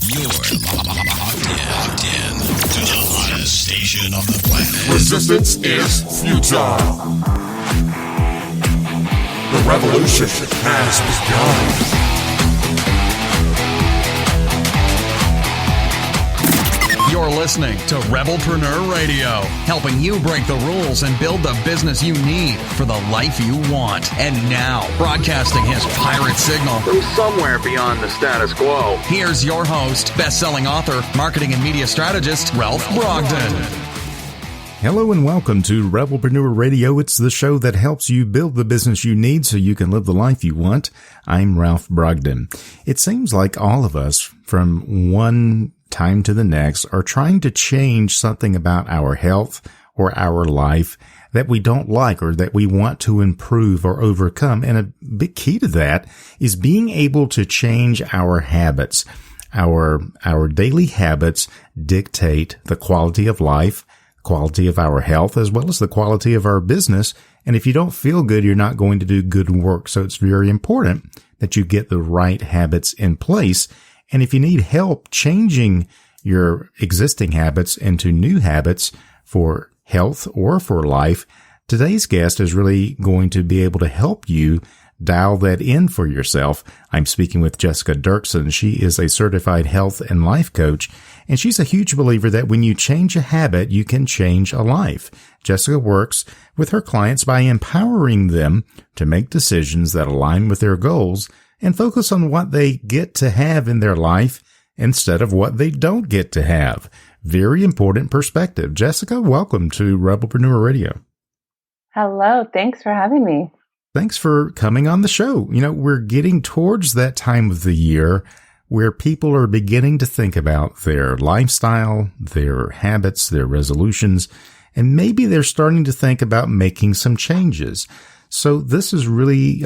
You're locked in to the hottest station on the planet. Resistance is futile. The revolution has begun. You're listening to Rebelpreneur Radio, helping you break the rules and build the business you need for the life you want. And now, broadcasting his pirate signal from somewhere beyond the status quo, here's your host, best-selling author, marketing and media strategist, Ralph Brogden. Hello and welcome to Rebelpreneur Radio. It's the show that helps you build the business you need so you can live the life you want. I'm Ralph Brogden. It seems like all of us, from one time to the next, are trying to change something about our health or our life that we don't like or that we want to improve or overcome. And a big key to that is being able to change our habits. Our daily habits dictate the quality of life, quality of our health, as well as the quality of our business. And if you don't feel good, you're not going to do good work. So it's very important that you get the right habits in place. And if you need help changing your existing habits into new habits for health or for life, today's guest is really going to be able to help you dial that in for yourself. I'm speaking with Jessica Derksen. She is a certified health and life coach, and she's a huge believer that when you change a habit, you can change a life. Jessica works with her clients by empowering them to make decisions that align with their goals and focus on what they get to have in their life instead of what they don't get to have. Very important perspective. Jessica, welcome to Rebelpreneur Radio. Hello. Thanks for having me. Thanks for coming on the show. You know, we're getting towards that time of the year where people are beginning to think about their lifestyle, their habits, their resolutions, and maybe they're starting to think about making some changes. So this is really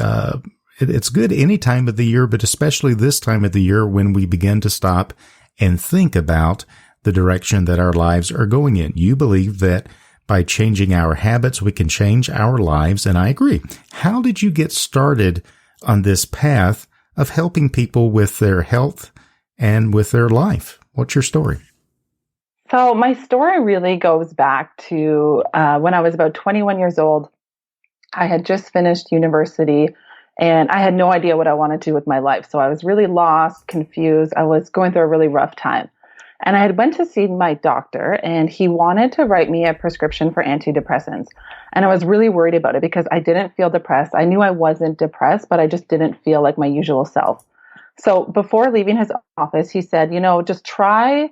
it's good any time of the year, but especially this time of the year when we begin to stop and think about the direction that our lives are going in. You believe that by changing our habits, we can change our lives, and I agree. How did you get started on this path of helping people with their health and with their life? What's your story? So my story really goes back to when I was about 21 years old. I had just finished university, and I had no idea what I wanted to do with my life. So I was really lost, confused. I was going through a really rough time. And I had went to see my doctor, and he wanted to write me a prescription for antidepressants. And I was really worried about it because I didn't feel depressed. I knew I wasn't depressed, but I just didn't feel like my usual self. So before leaving his office, he said, just try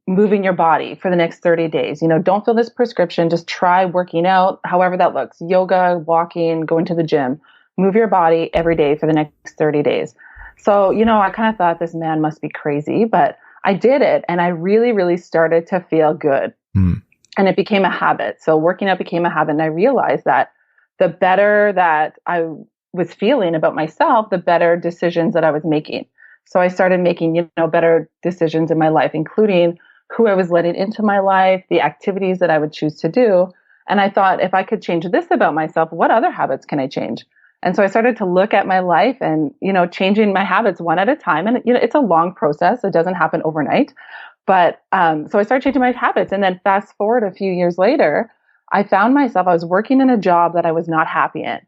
moving your body for the next 30 days. Don't fill this prescription. Just try working out, however that looks. Yoga, walking, going to the gym. Move your body every day for the next 30 days. So, I kind of thought this man must be crazy, but I did it. And I really, really started to feel good. And it became a habit. So working out became a habit. And I realized that the better that I was feeling about myself, the better decisions that I was making. So I started making, better decisions in my life, including who I was letting into my life, the activities that I would choose to do. And I thought, if I could change this about myself, what other habits can I change? And so I started to look at my life and, changing my habits one at a time. And, it's a long process. It doesn't happen overnight. But so I started changing my habits. And then fast forward a few years later, I found myself, I was working in a job that I was not happy in.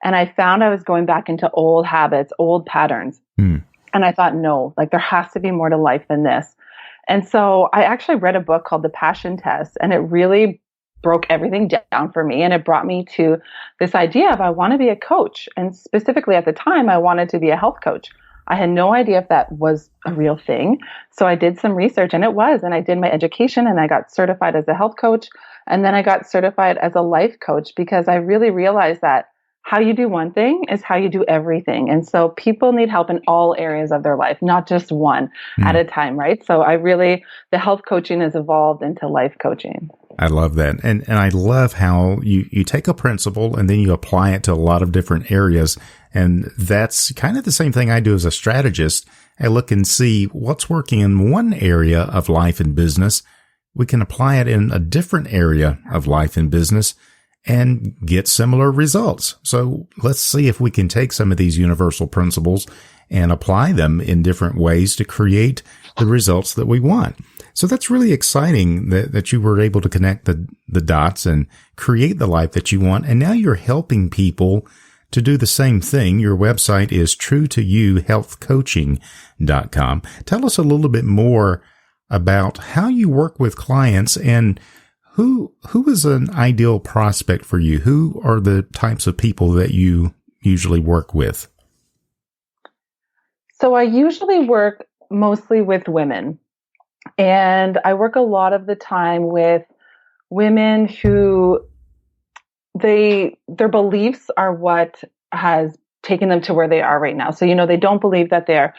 And I found I was going back into old habits, old patterns. And I thought, no, there has to be more to life than this. And so I actually read a book called The Passion Test, and it really broke everything down for me. And it brought me to this idea of I want to be a coach. And specifically at the time, I wanted to be a health coach. I had no idea if that was a real thing. So I did some research, and it was. And I did my education, and I got certified as a health coach. And then I got certified as a life coach because I really realized that how you do one thing is how you do everything. And so people need help in all areas of their life, not just one at a time, right? So the health coaching has evolved into life coaching. I love that. And I love how you take a principle and then you apply it to a lot of different areas. And that's kind of the same thing I do as a strategist. I look and see what's working in one area of life and business. We can apply it in a different area of life and business and get similar results. So let's see if we can take some of these universal principles and apply them in different ways to create the results that we want. So that's really exciting that you were able to connect the dots and create the life that you want. And now you're helping people to do the same thing. Your website is truetoyouhealthcoaching.com. Tell us a little bit more about how you work with clients and who is an ideal prospect for you. Who are the types of people that you usually work with? So I usually work mostly with women, and I work a lot of the time with women who their beliefs are what has taken them to where they are right now. So, they don't believe that they're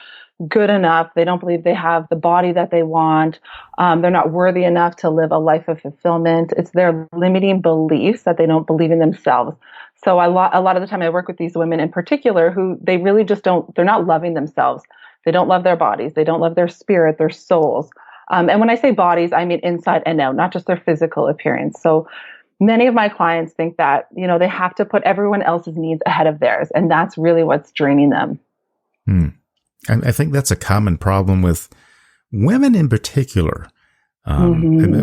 good enough. They don't believe they have the body that they want. They're not worthy enough to live a life of fulfillment. It's their limiting beliefs that they don't believe in themselves. So a lot of the time I work with these women in particular who they really just they're not loving themselves. They don't love their bodies. They don't love their spirit, their souls. And when I say bodies, I mean inside and out, not just their physical appearance. So many of my clients think that, they have to put everyone else's needs ahead of theirs. And that's really what's draining them. I think that's a common problem with women in particular.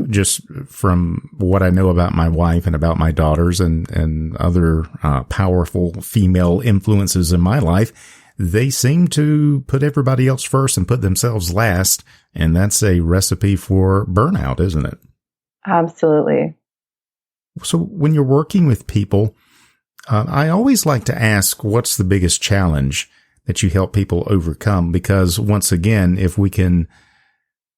Just from what I know about my wife and about my daughters and other powerful female influences in my life, they seem to put everybody else first and put themselves last. And that's a recipe for burnout, isn't it? Absolutely. So when you're working with people, I always like to ask, what's the biggest challenge that you help people overcome? Because once again, if we can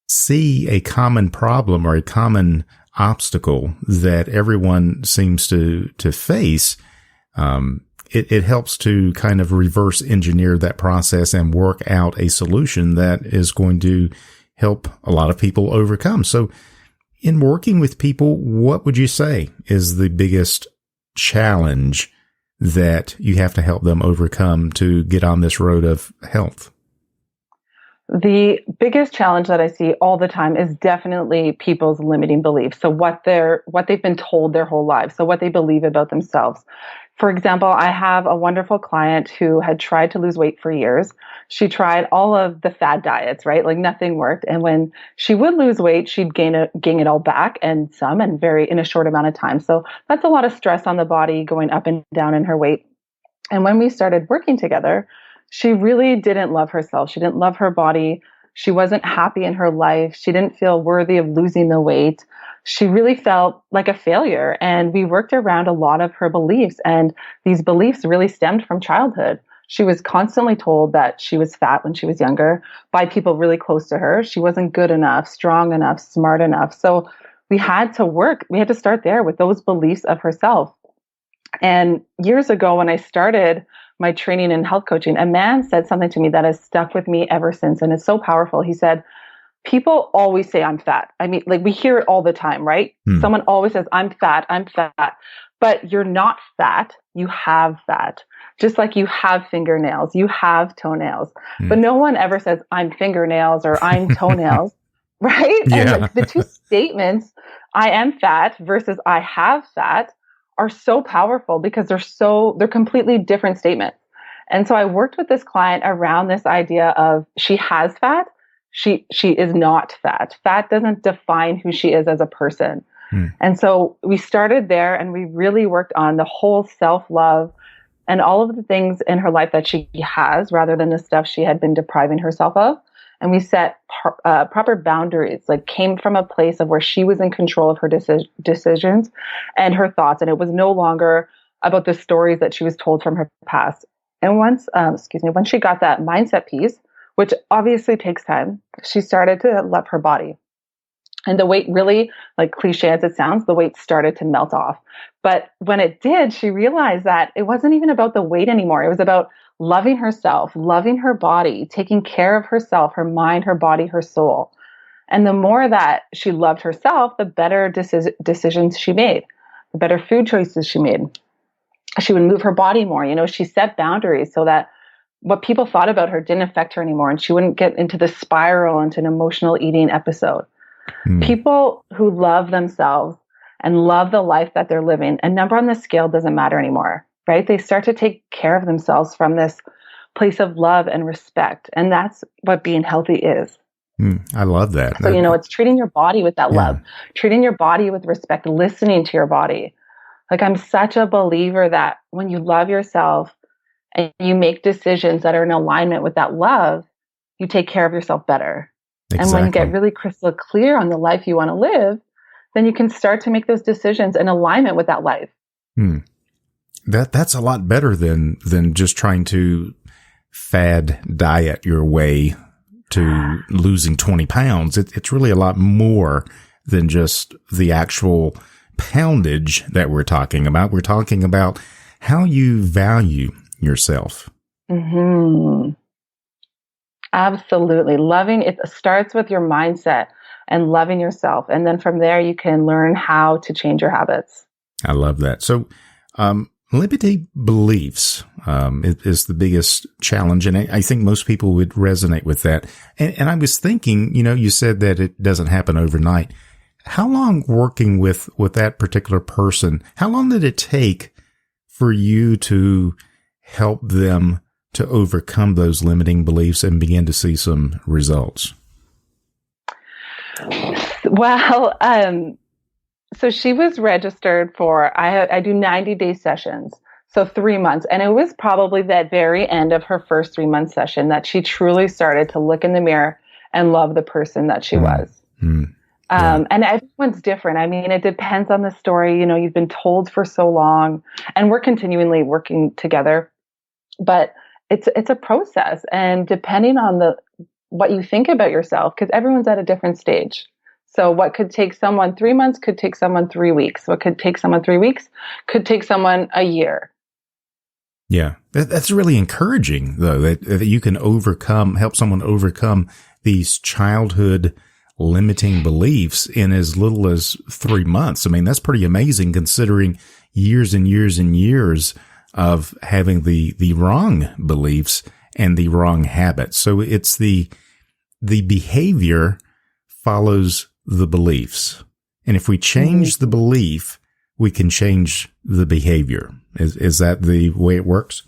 see a common problem or a common obstacle that everyone seems to face, it helps to kind of reverse engineer that process and work out a solution that is going to help a lot of people overcome. So in working with people, what would you say is the biggest challenge that you have to help them overcome to get on this road of health? The biggest challenge that I see all the time is definitely people's limiting beliefs. So what they've been told their whole lives. So what they believe about themselves. For example, I have a wonderful client who had tried to lose weight for years. She tried all of the fad diets, right? Like nothing worked. And when she would lose weight, she'd gain it all back and in a short amount of time. So that's a lot of stress on the body going up and down in her weight. And when we started working together, she really didn't love herself. She didn't love her body. She wasn't happy in her life. She didn't feel worthy of losing the weight. She really felt like a failure. And we worked around a lot of her beliefs. And these beliefs really stemmed from childhood. She was constantly told that she was fat when she was younger by people really close to her. She wasn't good enough, strong enough, smart enough. So we had to start there with those beliefs of herself. And years ago, when I started my training in health coaching, a man said something to me that has stuck with me ever since. And it's so powerful. He said, people always say I'm fat. I mean, like we hear it all the time, right? Someone always says, I'm fat, but you're not fat. You have fat. Just like you have fingernails, you have toenails, but no one ever says I'm fingernails or I'm toenails, right? Yeah. And like the two statements, I am fat versus I have fat, are so powerful because they're completely different statements. And so I worked with this client around this idea of she has fat. She is not fat. Fat doesn't define who she is as a person. And so we started there and we really worked on the whole self-love and all of the things in her life that she has rather than the stuff she had been depriving herself of. And we set proper boundaries, like came from a place of where she was in control of her decisions and her thoughts. And it was no longer about the stories that she was told from her past. And once she got that mindset piece, which obviously takes time, she started to love her body. And the weight really, like cliche as it sounds, the weight started to melt off. But when it did, she realized that it wasn't even about the weight anymore. It was about loving herself, loving her body, taking care of herself, her mind, her body, her soul. And the more that she loved herself, the better decisions she made, the better food choices she made. She would move her body more. She set boundaries so that what people thought about her didn't affect her anymore. And she wouldn't get into the spiral, into an emotional eating episode. People who love themselves and love the life that they're living, a number on the scale doesn't matter anymore, right? They start to take care of themselves from this place of love and respect. And that's what being healthy is. I love that. So, it's treating your body with that love, treating your body with respect, listening to your body. Like, I'm such a believer that when you love yourself and you make decisions that are in alignment with that love, you take care of yourself better. Exactly. And when you get really crystal clear on the life you want to live, then you can start to make those decisions in alignment with that life. That's a lot better than just trying to fad diet your way to losing 20 pounds. It's really a lot more than just the actual poundage that we're talking about. We're talking about how you value yourself. Absolutely. Loving it starts with your mindset and loving yourself. And then from there, you can learn how to change your habits. I love that. So, limiting beliefs is the biggest challenge, and I think most people would resonate with that. And I was thinking, you said that it doesn't happen overnight. How long working with that particular person, how long did it take for you to help them to overcome those limiting beliefs and begin to see some results? Well, so she was registered for, I do 90-day sessions, so 3 months. And it was probably that very end of her first 3-month session that she truly started to look in the mirror and love the person that she was. And everyone's different. I mean, it depends on the story. You've been told for so long, and we're continually working together, but it's a process. And depending on what you think about yourself, because everyone's at a different stage. So what could take someone 3 months could take someone 3 weeks. What could take someone 3 weeks could take someone a year. Yeah, that's really encouraging, though, that you can help someone overcome these childhood limiting beliefs in as little as 3 months. I mean, that's pretty amazing considering years and years and years of having the wrong beliefs and the wrong habits. So it's the behavior follows the beliefs. And if we change the belief, we can change the behavior. Is that the way it works?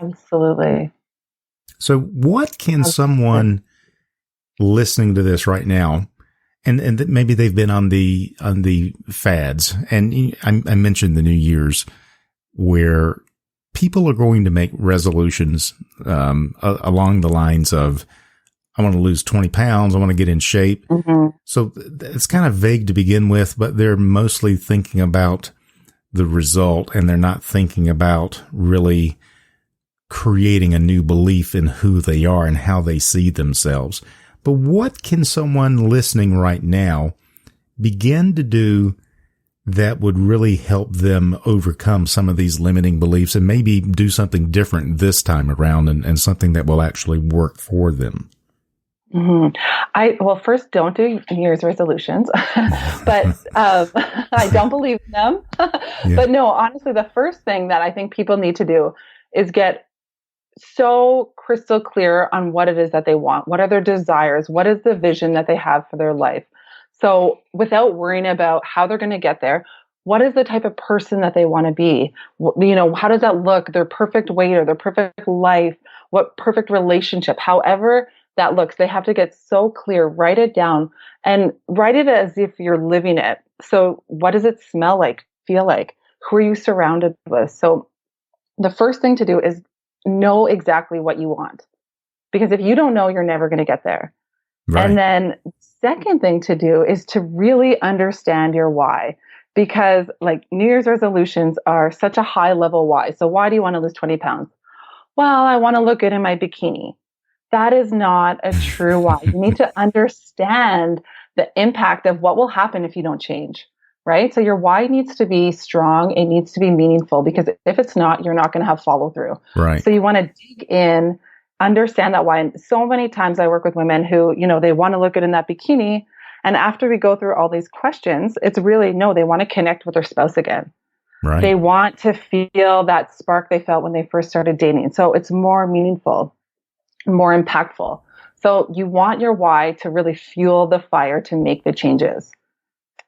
Absolutely. So what can someone listening to this right now, and maybe they've been on the fads, and I mentioned the New Year's, where people are going to make resolutions along the lines of, I want to lose 20 pounds. I want to get in shape. So it's kind of vague to begin with, but they're mostly thinking about the result, and they're not thinking about really creating a new belief in who they are and how they see themselves. But what can someone listening right now begin to do that would really help them overcome some of these limiting beliefs and maybe do something different this time around and something that will actually work for them? Well, first, don't do New Year's resolutions, but I don't believe in them. But no, honestly, the first thing that I think people need to do is get so crystal clear on what it is that they want. What are their desires? What is the vision that they have for their life? So without worrying about how they're going to get there, what is the type of person that they want to be? How does that look? Their perfect weight or their perfect life? What perfect relationship? However that looks, they have to get so clear, write it down, and write it as if you're living it. So what does it smell like, feel like? Who are you surrounded with? So the first thing to do is know exactly what you want. Because if you don't know, you're never going to get there. Right. And then second thing to do is to really understand your why. Because like New Year's resolutions are such a high level why. So why do you want to lose 20 pounds? Well, I want to look good in my bikini. That is not a true why. You need to understand the impact of what will happen if you don't change, right? So your why needs to be strong. It needs to be meaningful, because if it's not, you're not going to have follow through. Right. So you want to dig in, understand that why. And so many times I work with women who, they want to look good in that bikini. And after we go through all these questions, it's really, no, they want to connect with their spouse again. Right. They want to feel that spark they felt when they first started dating. So it's more meaningful, more impactful. So you want your why to really fuel the fire to make the changes.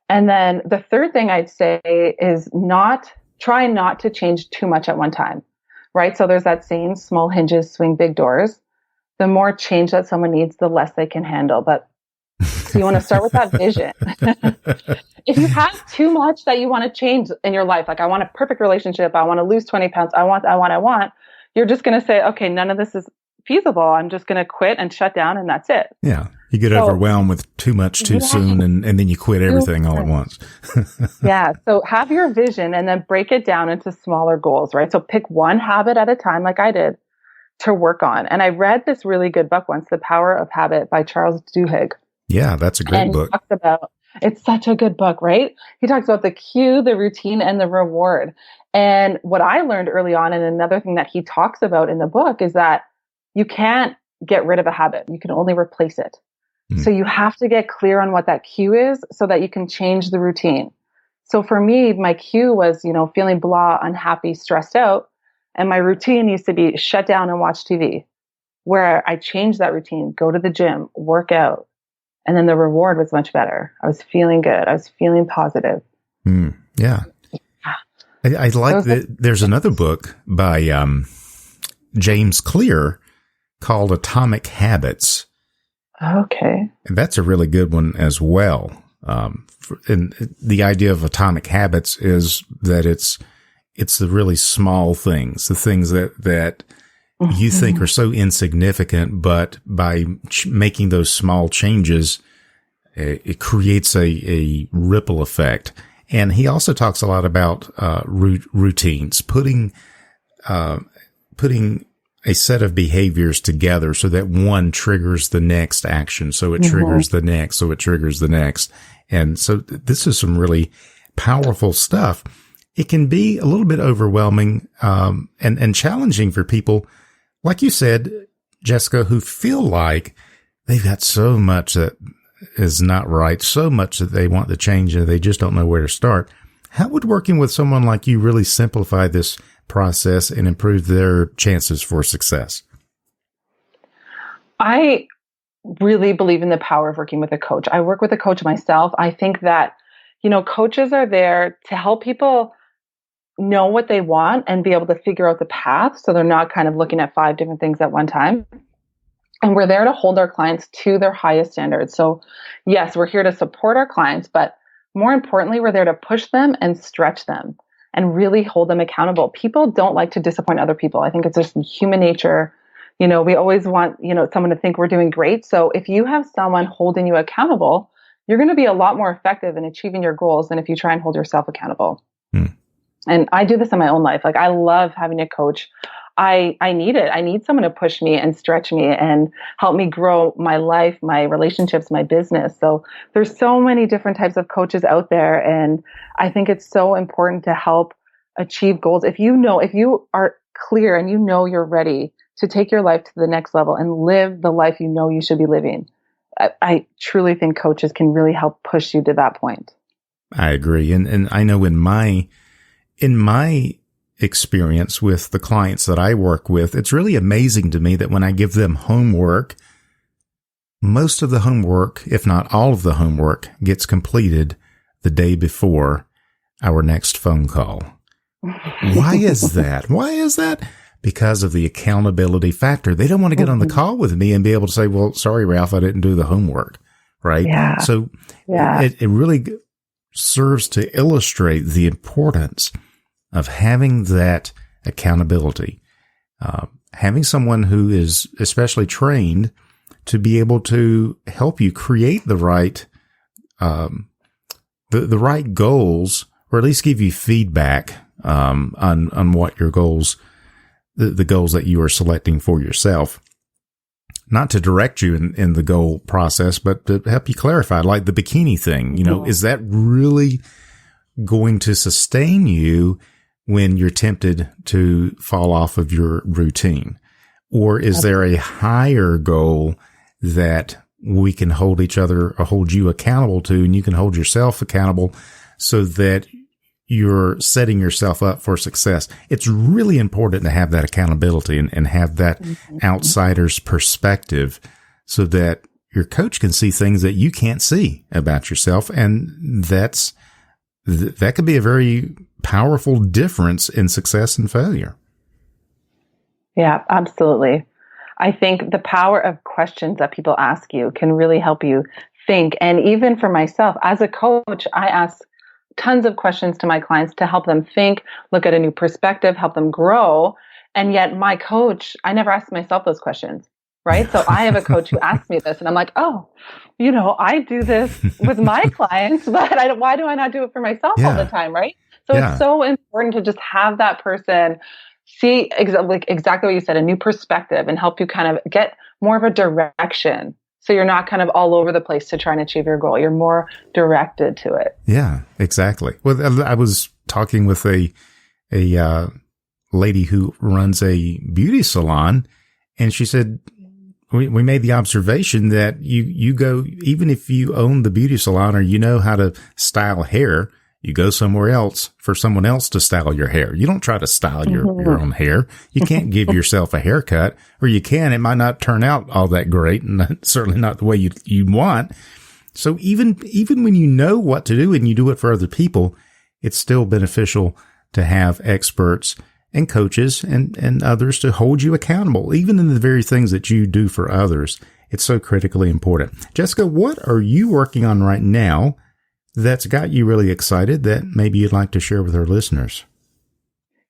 And then the third thing I'd say is try not to change too much at one time, right? So there's that saying, small hinges swing big doors. The more change that someone needs, the less they can handle. But So you want to start with that vision. If you have too much that you want to change in your life, like I want a perfect relationship, I want to lose 20 pounds, I want, you're just going to say, okay, none of this is feasible. I'm just going to quit and shut down, and that's it. Yeah. You get overwhelmed with too much too soon, and then you quit everything all at once. Yeah. So have your vision and then break it down into smaller goals, right? So pick one habit at a time, like I did, to work on. And I read this really good book once, The Power of Habit by Charles Duhigg. Yeah, that's a great book. It's such a good book, right? He talks about the cue, the routine, and the reward. And what I learned early on, and another thing that he talks about in the book, is that you can't get rid of a habit. You can only replace it. So you have to get clear on what that cue is so that you can change the routine. So for me, my cue was, feeling blah, unhappy, stressed out. And my routine used to be shut down and watch TV, where I changed that routine, go to the gym, work out. And then the reward was much better. I was feeling good. I was feeling positive. Yeah. I like that. There's another book by James Clear called Atomic Habits. Okay. And that's a really good one as well. And the idea of atomic habits is that it's the really small things, the things that you think are so insignificant, but by making those small changes, it creates a ripple effect. And he also talks a lot about routines, putting a set of behaviors together so that one triggers the next action. So it triggers the next. So it triggers the next. And so this is some really powerful stuff. It can be a little bit overwhelming, and challenging for people, like you said, Jessica, who feel like they've got so much that is not right, so much that they want to change and they just don't know where to start. How would working with someone like you really simplify this process and improve their chances for success? I really believe in the power of working with a coach. I work with a coach myself. I think that, coaches are there to help people know what they want and be able to figure out the path. So they're not kind of looking at 5 different things at one time. And we're there to hold our clients to their highest standards. So yes, we're here to support our clients, but more importantly, we're there to push them and stretch them and really hold them accountable. People don't like to disappoint other people. I think it's just human nature. We always want, someone to think we're doing great. So if you have someone holding you accountable, you're going to be a lot more effective in achieving your goals than if you try and hold yourself accountable. And I do this in my own life. Like I love having a coach. I need it. I need someone to push me and stretch me and help me grow my life, my relationships, my business. So there's so many different types of coaches out there. And I think it's so important to help achieve goals. If you are clear and you're ready to take your life to the next level and live the life you should be living, I truly think coaches can really help push you to that point. I agree. And I know in my experience with the clients that I work with, it's really amazing to me that when I give them homework, most of the homework, if not all of the homework, gets completed the day before our next phone call. Why is that? Why is that? Because of the accountability factor. They don't want to get on the call with me and be able to say, well, sorry, Ralph, I didn't do the homework. Right. Yeah. So it really serves to illustrate the importance of having that accountability, having someone who is especially trained to be able to help you create the right, the right goals, or at least give you feedback, on what your goals, the goals that you are selecting for yourself, not to direct you in the goal process, but to help you clarify, like the bikini thing, is that really going to sustain you when you're tempted to fall off of your routine? Or is there a higher goal that we can hold each other or hold you accountable to, and you can hold yourself accountable so that you're setting yourself up for success? It's really important to have that accountability and have that outsider's perspective so that your coach can see things that you can't see about yourself. And that could be a very powerful difference in success and failure. Yeah, absolutely. I think the power of questions that people ask you can really help you think. And even for myself, as a coach, I ask tons of questions to my clients to help them think, look at a new perspective, help them grow. And yet my coach, I never ask myself those questions, right? So I have a coach who asks me this and I'm like, oh, I do this with my clients, but why do I not do it for myself all the time, right? So it's so important to just have that person see exactly what you said, a new perspective, and help you kind of get more of a direction. So you're not kind of all over the place to try and achieve your goal. You're more directed to it. Yeah, exactly. Well, I was talking with a lady who runs a beauty salon, and she said, we made the observation that you go, even if you own the beauty salon or you know how to style hair, you go somewhere else for someone else to style your hair. You don't try to style your own hair. You can't give yourself a haircut, or you can. It might not turn out all that great, and certainly not the way you want. So even when you know what to do and you do it for other people, it's still beneficial to have experts and coaches and others to hold you accountable, even in the very things that you do for others. It's so critically important. Jessica, what are you working on right now that's got you really excited that maybe you'd like to share with our listeners?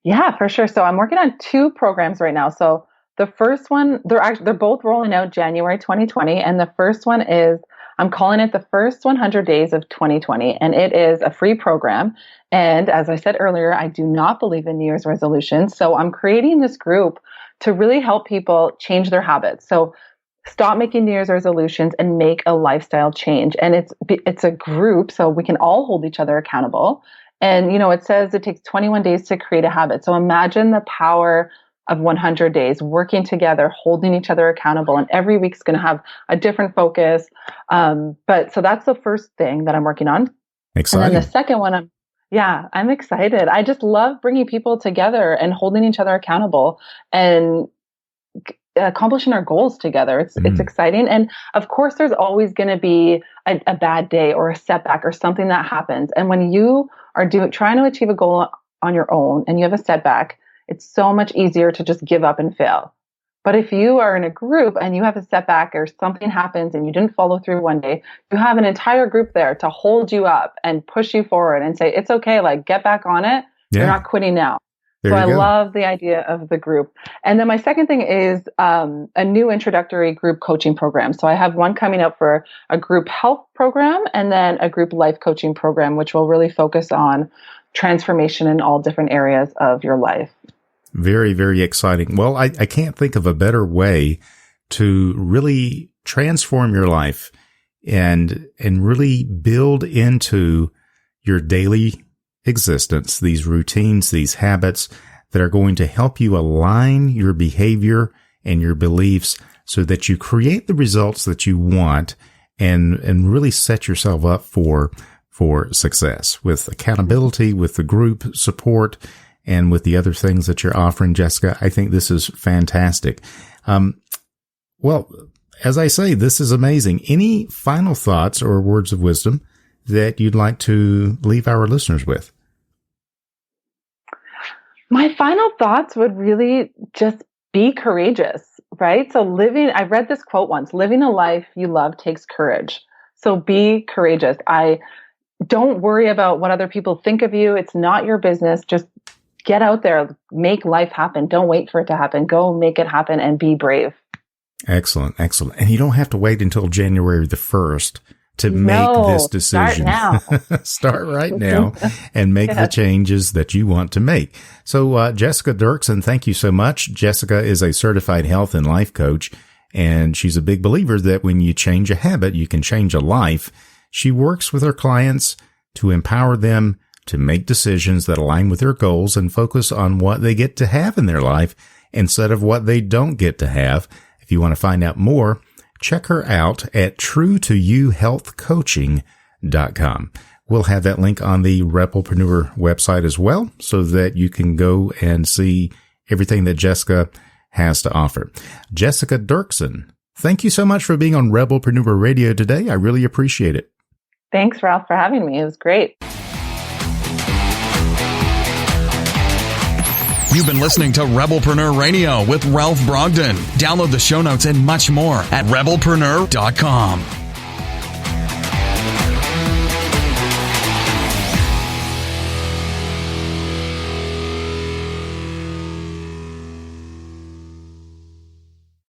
Yeah, for sure. So I'm working on 2 programs right now. So the first one, they're both rolling out January 2020. And the first one is, I'm calling it the first 100 days of 2020. And it is a free program. And as I said earlier, I do not believe in New Year's resolutions. So I'm creating this group to really help people change their habits. So stop making New Year's resolutions and make a lifestyle change. And it's a group, so we can all hold each other accountable. And, it says it takes 21 days to create a habit. So imagine the power of 100 days working together, holding each other accountable. And every week's going to have a different focus. But so that's the first thing that I'm working on. Exciting. And then the second one, I'm excited. I just love bringing people together and holding each other accountable and accomplishing our goals together. It's exciting. And of course, there's always going to be a bad day or a setback or something that happens. And when you are trying to achieve a goal on your own and you have a setback, it's so much easier to just give up and fail. But if you are in a group and you have a setback or something happens and you didn't follow through one day, you have an entire group there to hold you up and push you forward and say, it's okay, get back on it. Yeah. You're not quitting now. So I love the idea of the group. And then my second thing is a new introductory group coaching program. So I have one coming up for a group health program and then a group life coaching program, which will really focus on transformation in all different areas of your life. Very, very exciting. Well, I can't think of a better way to really transform your life and really build into your daily existence these routines, these habits that are going to help you align your behavior and your beliefs so that you create the results that you want and really set yourself up for success with accountability, with the group support, and with the other things that you're offering. Jessica, I think this is fantastic. Well, as I say, this is amazing. Any final thoughts or words of wisdom that you'd like to leave our listeners with? My final thoughts would really just be courageous, right? So I read this quote once, living a life you love takes courage. So be courageous. Don't worry about what other people think of you. It's not your business. Just get out there, make life happen. Don't wait for it to happen. Go make it happen and be brave. Excellent. Excellent. And you don't have to wait until January the 1st to make this decision. Start now. Start right now and make the changes that you want to make. So, Jessica Derksen, thank you so much. Jessica is a certified health and life coach, and she's a big believer that when you change a habit, you can change a life. She works with her clients to empower them to make decisions that align with their goals and focus on what they get to have in their life instead of what they don't get to have. If you want to find out more, check her out at truetoyouhealthcoaching.com. We'll have that link on the Rebelpreneur website as well so that you can go and see everything that Jessica has to offer. Jessica Derksen, thank you so much for being on Rebelpreneur Radio today. I really appreciate it. Thanks, Ralph, for having me. It was great. You've been listening to Rebelpreneur Radio with Ralph Brogden. Download the show notes and much more at rebelpreneur.com.